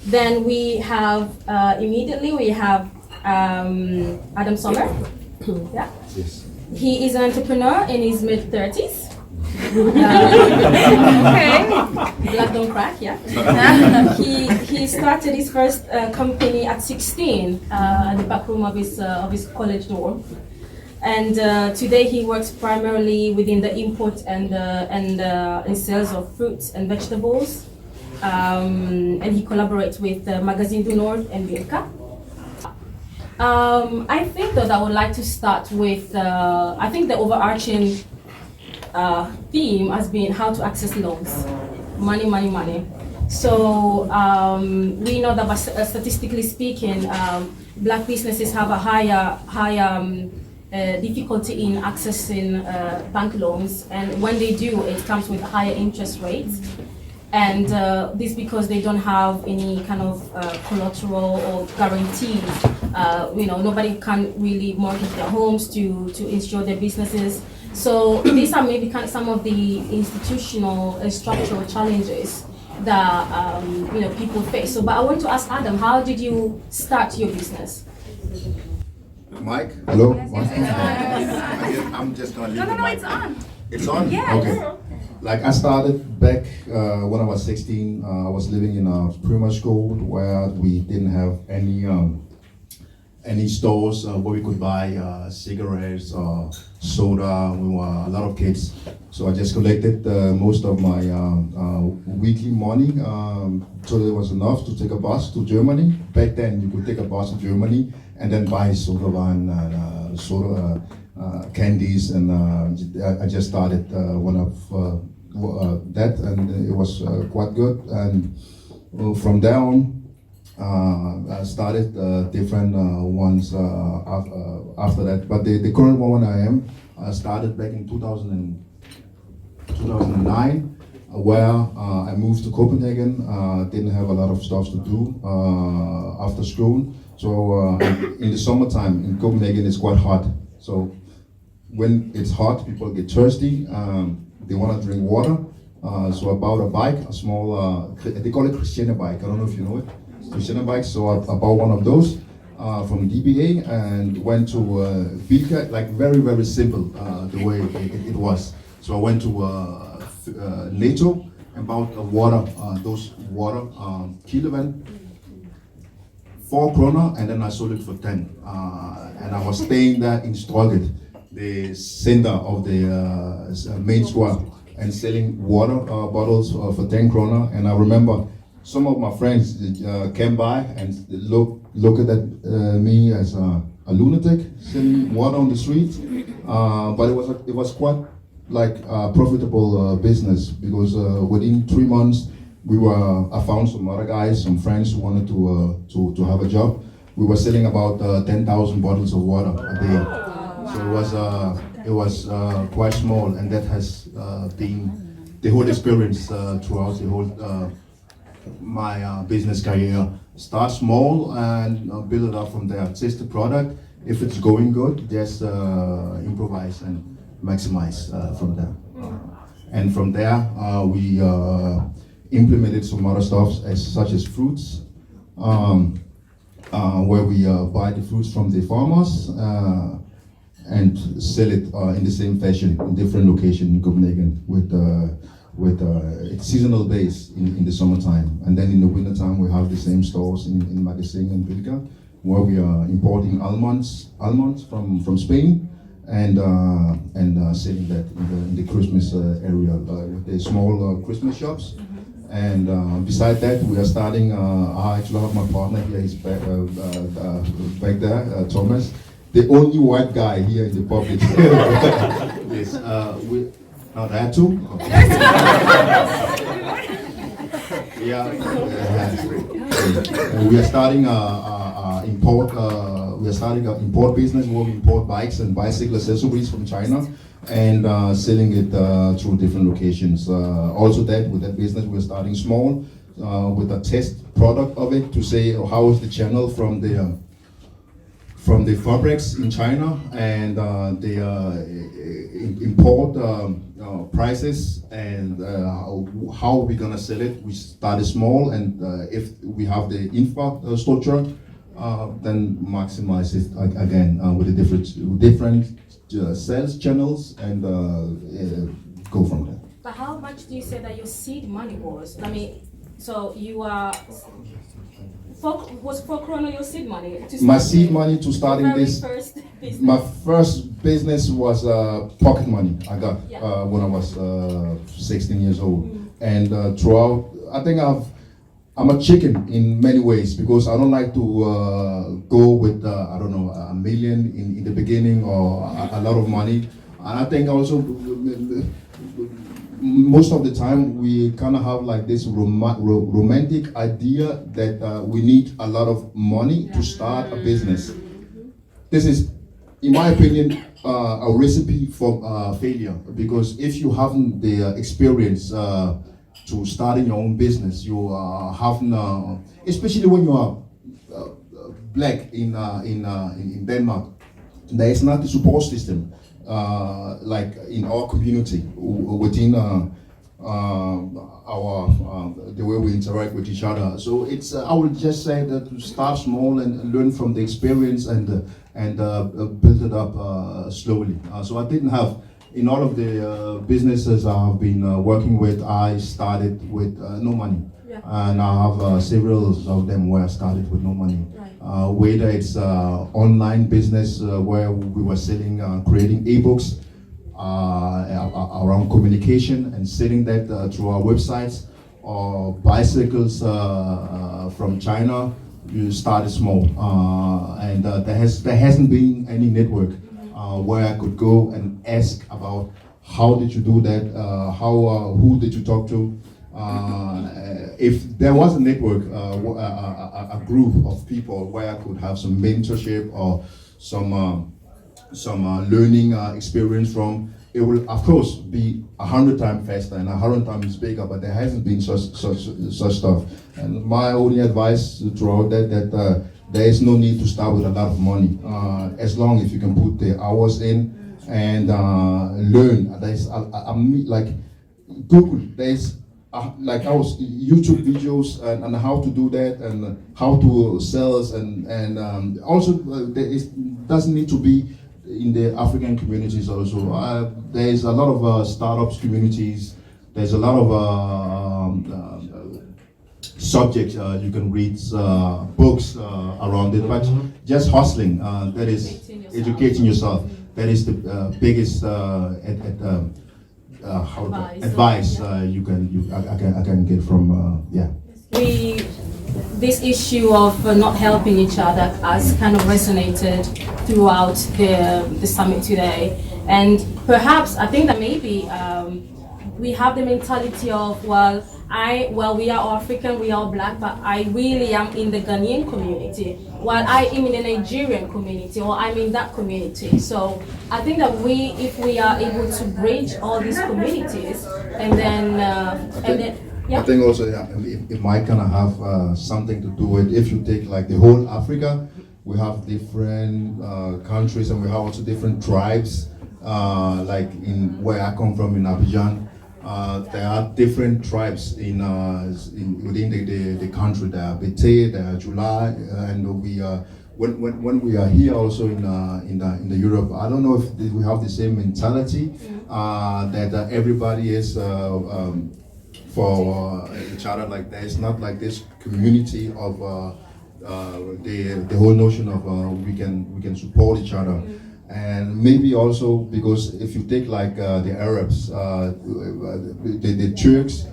Then we have immediately we have Adam Sommer. Yeah. Yes. He is an entrepreneur in his mid-30s. Okay. Black don't crack, yeah. He started his first company at 16 at the back room of his college dorm, and today he works primarily within the import and sales of fruits and vegetables, and he collaborates with Magazine du Nord and Bilka. I think that I would like to start with, I think the overarching theme has been how to access loans. Money, money, money. So we know that statistically speaking, black businesses have a higher difficulty in accessing bank loans, and when they do, it comes with higher interest rates. And this because they don't have any kind of collateral or guarantees. Nobody can really mortgage their homes to insure their businesses. So these are maybe kind of some of the institutional and structural challenges that people face. So, but I want to ask Adam, how did you start your business? Mike? Hello? Yes, I'm just gonna leave No, it's on. It's on? Yeah. Okay. Like I started back when I was 16. I was living in a primary school where we didn't have any stores where we could buy cigarettes or soda. We were a lot of kids, so I just collected most of my weekly money, so there was enough to take a bus to Germany. Back then, you could take a bus to Germany and then buy soda and soda candies, and I just started one of that, and it was quite good. And from there on, I started different ones after that. But the current one I started back in 2009, where I moved to Copenhagen. Didn't have a lot of stuff to do after school. So in the summertime in Copenhagen, it's quite hot. So when it's hot, people get thirsty. They want to drink water. So I bought a bike, a small, they call it Christiana bike. I don't know if you know it. Christiana bike. So I bought one of those from DBA and went to Bilka, like very, very simple the way it was. So I went to NATO and bought water, those water kilowatt, 4 kroner, and then I sold it for 10. And I was staying there in Strøget, the center of the main square, and selling water bottles for 10 kroner. And I remember some of my friends came by and look at me as a lunatic selling water on the street. But it was quite like a profitable business, because within 3 months I found some other guys, some friends who wanted to have a job. We were selling about 10,000 bottles of water a day. So it was quite small, and that has been the whole experience throughout the whole my business career. Start small and build it up from there. Test the product. If it's going good, just improvise and maximize from there. And from there, we implemented some other stuff such as fruits, where we buy the fruits from the farmers and sell it in the same fashion in different locations in Copenhagen with it's seasonal base in the summertime, and then in the wintertime we have the same stores in Magazine and Bilka, where we are importing almonds from Spain and selling that in the Christmas area with the small Christmas shops. And beside that, we are starting. I actually have my partner here. He's back there, Thomas, the only white guy here in the public. Yes, now there are two. Okay. Yeah, we are starting import. We are starting an import business where we import bikes and bicycle accessories from China and selling it through different locations. Also, with that business, we're starting small with a test product of it to say how is the channel from from the fabrics in China, and they import prices, and how we're gonna sell it. We started small, and if we have the infrastructure, then maximize it again with the different sales channels, and go from there. But how much do you say that your seed money was? I mean, so you are. Was 4 krona your seed money? My seed money to starting this. First business. My first business was pocket money I got when I was 16 years old, and throughout, I think I'm a chicken in many ways, because I don't like to go with I don't know, $1 million in the beginning, or a lot of money. And I think also most of the time we kind of have like this romantic idea that we need a lot of money to start a business. This is, in my opinion, a recipe for failure, because if you haven't the experience to starting your own business, you haven't, especially when you are black in Denmark, there is not the support system. Like in our community, within the way we interact with each other. So it's I would just say that to start small and learn from the experience, and build it up slowly. So I didn't have, in all of the businesses I've been working with, I started with no money. And I have several of them where I started with no money. Whether it's online business where we were selling, creating ebooks around communication and selling that through our websites, or bicycles from China. You started small, and there hasn't been any network where I could go and ask about how did you do that, who did you talk to. If there was a network, a group of people where I could have some mentorship or some learning experience from, it will of course be 100 times faster and 100 times bigger. But there hasn't been such stuff. And my only advice throughout that there is no need to start with a lot of money, as long as you can put the hours in and learn. There's like Google. There's like our YouTube videos and how to do that, and how to sell, and also it doesn't need to be in the African communities also. There is a lot of startups communities. There's a lot of subjects you can read, books around it, but just hustling, that is educating yourself. That is the biggest advice I can get from This issue of not helping each other has kind of resonated throughout the summit today, and perhaps I think that maybe we have the mentality of we are African, we are black, but I really am in the Ghanaian community, while I am in the Nigerian community, or I'm in that community. So I think that if we are able to bridge all these communities, and then I think also it might kind of have something to do with, if you take like the whole Africa, we have different countries, and we have also different tribes. Like in where I come from in Abidjan, there are different tribes within the country. There are Bete, there are July, and we when we are here also in the Europe, I don't know if we have the same mentality that everybody is for each other. Like there is not like this community of the whole notion of we can support each other. And maybe also because if you take like the Arabs, the Turks,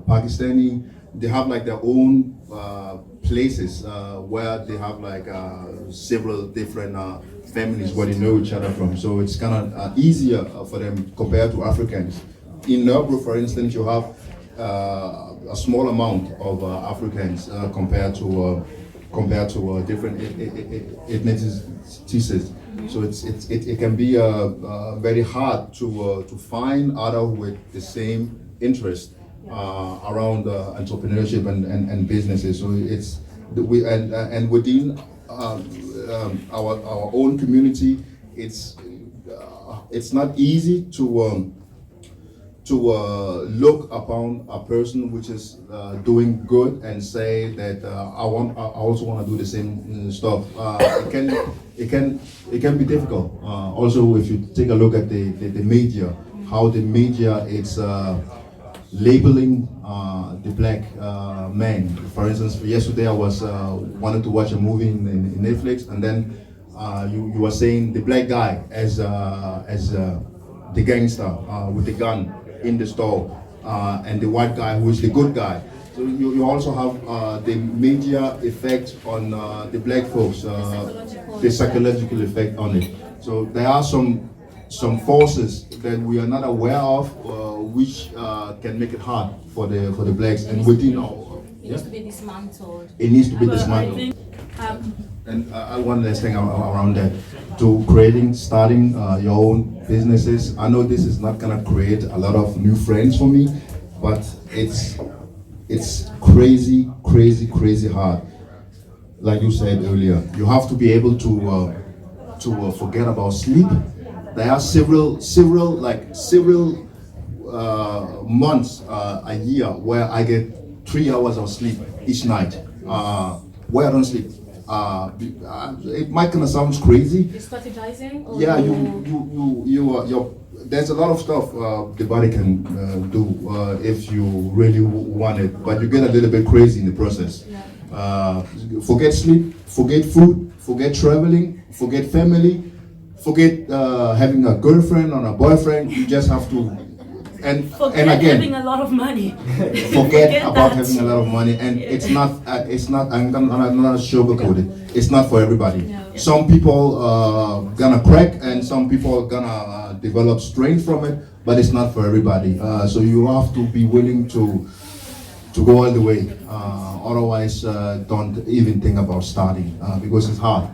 Pakistani, they have like their own places where they have like several different families where they know each other from. So it's kind of easier for them compared to Africans. In Nobru, for instance, you have a small amount of Africans compared to different ethnicities. So it can be very hard to find others with the same interest around entrepreneurship and businesses. So it's and within our own community, it's not easy to look upon a person which is doing good and say that I also want to do the same stuff. It can be difficult. Also, if you take a look at the media, how the media is labeling the black man. For instance, yesterday I was wanted to watch a movie in Netflix, and then you were saying the black guy as the gangster with the gun in the store, and the white guy who is the good guy. So you also have the media effect on the black folks, the psychological effect on it. So there are some forces that we are not aware of, which can make it hard for the blacks, and within our. It needs to be dismantled. It needs to be dismantled. And one last thing around that, to starting your own businesses. I know this is not gonna create a lot of new friends for me, but it's crazy hard. Like you said earlier, you have to be able to forget about sleep. There are several months a year where I get 3 hours of sleep each night. Where I don't sleep. It might kind of sound crazy. You're strategizing? Or yeah, you there's a lot of stuff the body can do if you really want it, but you get a little bit crazy in the process. Yeah. Forget sleep, forget food, forget traveling, forget family, forget having a girlfriend or a boyfriend. You just have to. And again, having a lot of money. Forget about having a lot of money, and it's not. I'm not sugarcoat it. It's not for everybody. Yeah. Some people gonna crack, and some people gonna develop strength from it. But it's not for everybody. So you have to be willing to go all the way. Otherwise, don't even think about starting because it's hard.